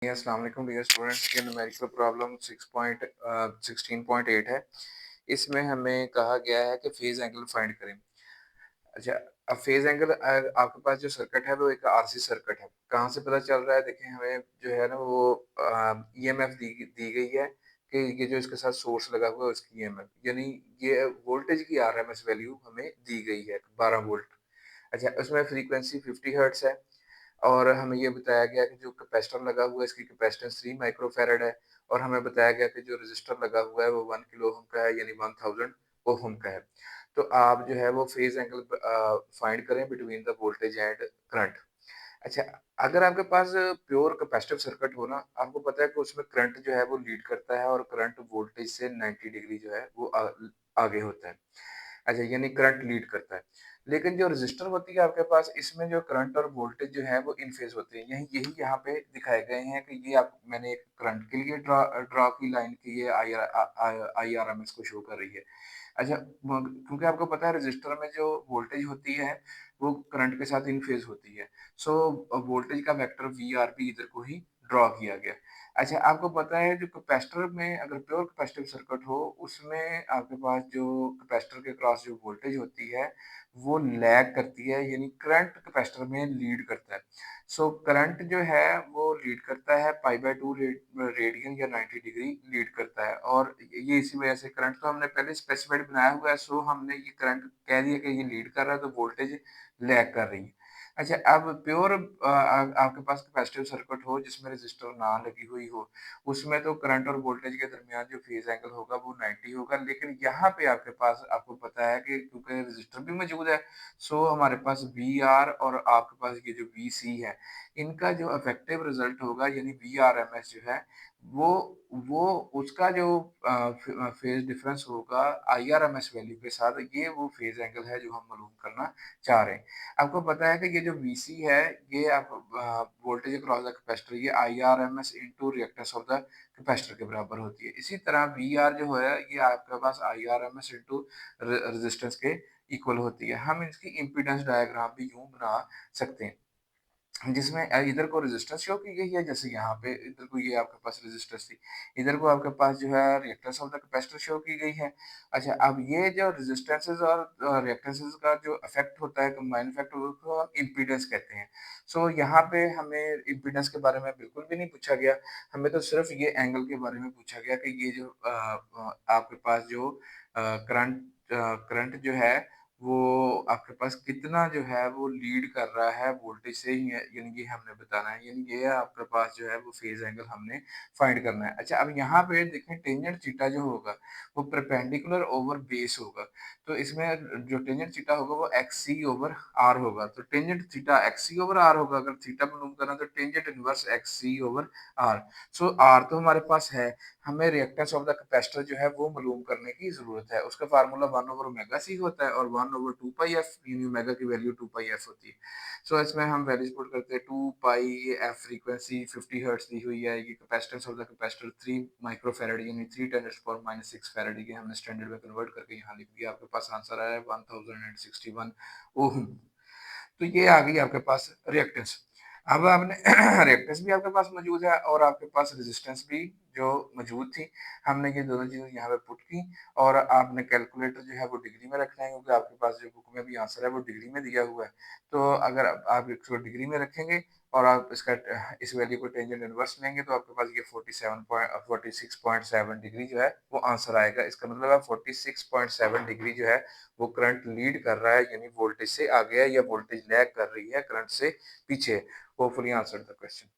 अस्सलाम वालेकुम dear students. ये न्यूमेरिकल प्रॉब्लम 16.8 है। इसमें हमें कहा गया है कि फेज एंगल फाइंड करें। अच्छा, अब फेज एंगल आपके पास जो सर्किट है वो एक आरसी सर्किट है। कहाँ से पता चल रहा है? देखें, हमें जो है ना वो ईएमएफ दी गई है कि ये जो इसके साथ सोर्स लगा हुआ है उसकी ईएमएफ, यानी ये वोल्टेज की आरएमएस वैल्यू हमें दी गई है 12 वोल्ट। अच्छा, उसमें फ्रीक्वेंसी 50 हर्ट्ज है और हमें ये बताया गया कि जो कैपेसिटर लगा हुआ है इसकी कैपेसिटेंस 3 माइक्रोफैरड है और हमें बताया गया कि जो रेजिस्टर लगा हुआ है वो 1 किलो ओम का है, यानी 1000 ओम का है। तो आप जो है वो फेज एंगल फाइंड करें between the voltage and current. अच्छा, अगर आपके पास प्योर कैपेसिटिव सर्किट हो ना, आपको पता है कि उसमें करंट जो है वो लीड करता है और करंट वोल्टेज से 90 डिग्री जो है वो आगे होता है। अच्छा, यानी करंट लीड करता है। लेकिन जो रेज़िस्टर होती है आपके पास, इसमें जो करंट और वोल्टेज जो है वो इन फेज़ होते हैं। यही यही यहाँ पे दिखाए गए हैं कि ये आप मैंने एक करंट के लिए ड्रा की लाइन की, ये आईआरएमएस को शो कर रही है। अच्छा, क्योंकि आपको पता है रेज़िस्टर में जो वोल्टेज होती है वो करंट के साथ इन फेज़ होती है। सो वोल्टेज का वेक्टर वीआर भी इधर को ही ड्रा किया गया। अच्छा, आपको पता है जो कैपेसिटर में अगर प्योर कैपेसिटिव सर्किट हो, उसमें आपके पास जो कैपेसिटर के क्रॉस जो वोल्टेज होती है, वो लैग करती है, यानी करंट कैपेसिटर में लीड करता है। सो करंट जो है वो लीड करता है पाई बाय 2 रेडियन या 90 डिग्री लीड करता है और ये इसी वजह से करंट तो हमने पहले स्पेसिफाइड बनाया हुआ है, सो हमने ये करंट कह दिया कि ये लीड कर रहा है तो वोल्टेज लैग कर रही है। अच्छा, अब प्योर आपके पास कैपेसिटिव सर्किट हो जिसमें रेजिस्टर ना लगी हुई हो, उसमें तो करंट और वोल्टेज के दरमियान जो फेज एंगल होगा वो 90 होगा। लेकिन यहाँ पे आपके पास आपको पता है कि क्योंकि रेजिस्टर भी मौजूद है, सो हमारे पास वी आर और आपके पास ये जो वी सी है, इनका जो इफेक्टिव रिजल्ट होगा यानी वी आर एम एस जो है वो वो उसका जो फेज डिफरेंस होगा I R M S value के साथ, ये वो फेज एंगल है जो हम मालूम करना चाह रहे हैं। आपको पता है कि ये जो वीसी है, ये आप वोल्टेज अक्रॉस द कैपेसिटर, ये IRMS into reactance of the capacitor के बराबर होती है। इसी तरह वीआर जो है ये आपके पास आईआरएमएस इनटू रेजिस्टेंस के इक्वल होती है। हम इसकी इम्पीडेंस डायग्राम भी यूं बना सकते हैं जिसमें इधर को रेजिस्टेंस शो की गई है, जैसे यहाँ पे इधर को ये आपके पास रेजिस्टेंस थी, इधर को आपके पास जो है reactance of the capacitor show की गई है। अच्छा, अब ये जो रेजिस्टेंसेस और रिएक्टेंसेस का जो इफेक्ट होता है, कंबाइन इफेक्ट, उसको हम इम्पीडेंस कहते हैं। सो यहाँ पे हमें इम्पीडेंस के बारे में बिल्कुल भी नहीं पूछा गया, हमें तो सिर्फ ये एंगल के बारे में पूछा गया कि ये जो आपके पास जो करंट करंट जो है वो आपके पास कितना जो है वो लीड कर रहा है वोल्टेज से, यानी कि हमने बताना है, यानी ये आपके पास जो है वो फेज एंगल हमने फाइंड करना है। अच्छा, अब यहाँ पे देखें टेंजेंट थीटा जो होगा वो परपेंडिकुलर ओवर बेस होगा, तो इसमें जो टेंजेंट थीटा होगा वो एक्स सी ओवर आर होगा। तो tangent theta X C over R होगा, अगर थीटा मालूम करना तो tangent inverse X C over R. So R तो हमारे पास है, हमें रिएक्टेंस ऑफ द कैपेसिटर जो है वो मालूम करने की जरूरत है। उसका फार्मूला 1 ओवर ओमेगा सी होता है और 1 ओवर 2 पाई एफ, यानी ओमेगा की वैल्यू 2 पाई एफ होती है। सो इसमें हम वैल्यूज पुट करते हैं 2 पाई एफ, फ्रीक्वेंसी 50 हर्ट्ज दी हुई है, ये capacitance of the capacitor 3 microfarad यानी 3 10 पावर माइनस 6 फैराड, ये हमने स्टैंडर्ड में कन्वर्ट करके यहाँ लिख दिया। आपके पास आंसर आया है 1061 ओम। तो ये आ गई आपके पास रिएक्टेंस। अब आपने रिएक्टेंस भी आपके पास मौजूद है और आपके पास रेजिस्टेंस भी जो मौजूद थी, हमने ये दोनों चीज़ें यहाँ पे पुट की और आपने कैलकुलेटर जो है वो डिग्री में रखना है, क्योंकि आपके पास जो बुक में भी आंसर है वो डिग्री में दिया हुआ है। तो अगर आप इसको डिग्री में रखेंगे और आप इसका इस वैल्यू को टेंजेंट इनवर्स लेंगे तो आपके पास ये 46.7 डिग्री जो है वो आंसर आएगा। इसका मतलब है 46.7 डिग्री जो है वो करंट लीड कर रहा है, यानी वोल्टेज से आगे है, या वोल्टेज लैग कर रही है करंट से पीछे। Hopefully answer the question.